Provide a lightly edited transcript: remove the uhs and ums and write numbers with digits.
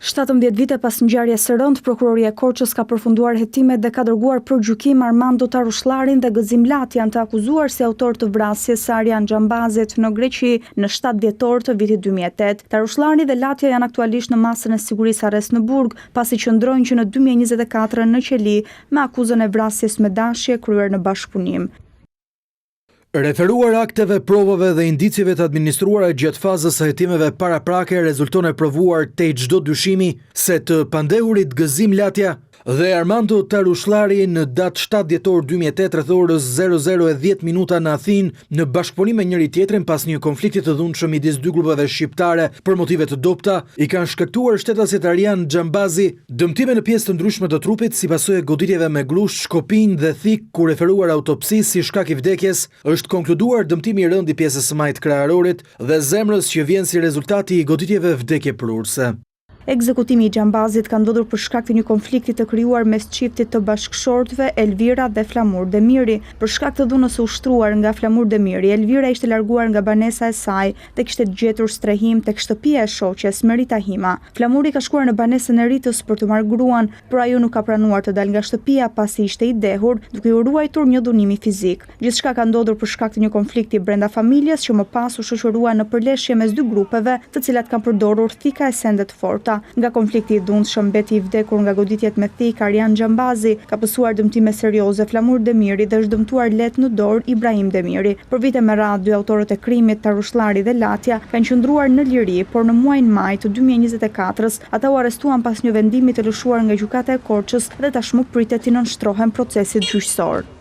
17 vite pas ngjarjes së rëndë, prokuroria e Korçës ka përfunduar hetimet dhe ka dërguar për gjykim Armando Tarullarin dhe Gëzim Latjan, të akuzuar si autor të vrasjes së Arjan Xhambazit në Greqi në 7 dhjetor të vitit 2008. Tarullari dhe Latja janë aktualisht në masën e sigurisë arrest në Burg, pasi qëndrojnë që në 2024 në qeli me akuzën e vrasjes me dashje kryer në bashkëpunim. Referuar akteve, provave dhe indicieve të administruara gjatë fazës së hetimeve paraprake rezulton e provuar te çdo dyshimi se të pandehurit Gëzim Latja dhe Armando Tarullari në datë 7 dhjetor 2008 rreth orës 00:10 në Athinë në bashkëpunim me njëri tjetrin pas një konflikti të dhunshëm midis dy grupeve shqiptare për motive të dobta, i kanë shkaktuar shtetasit Arjan Xhambazi dëmtime në pjesë të ndryshme të trupit si pasojë e goditjeve me grush, shkopinj dhe thik, ku referuar autopsisë si shkak i vdekjes është konkluduar dëmtimi i rënd i pjesës së majt kraharorit dhe zemrës që vjen si rezultati i goditjeve vdekjeprurëse. Ekzekutimi i Xhambazit ka ndodhur për shkak të një konflikti të krijuar mes çiftit të bashkëshortëve Elvira dhe Flamur Demiri. Për shkak të dhunës së ushtruar nga Flamur Demiri, Elvira ishte larguar nga banesa e saj dhe kishte gjetur strehim tek shtëpia e shoqes Merita Hima. Flamuri ka shkuar në banesën e Ritës për të marrë gruan, por ajo nuk ka pranuar të dalë nga shtëpia pasi ishte i dehur, duke u ruajtur një dhunimi fizik. Gjithçka ka ndodhur për shkak të një konflikti brenda familjes që më pas u shoqërua në përleshje mes dy grupeve, të cilat kanë përdorur thika e sende të forta. Nga konflikti i dhunshëm mbeti i vdekur nga goditjet me thik Arjan Xhambazi, ka pësuar dëmtime serioze Flamur Demiri dhe është dëmtuar let në dorë Ibrahim Demiri. Për vite me radhë, dy autorët e krimit, Tarullari dhe Latja, kanë qëndruar në liri, por në muajin maj të 2024-s ata u arrestuan pas një vendimi të lëshuar nga gjykata e Korçës dhe tashmë pritet të nënshtrohen procesit gjyqësor.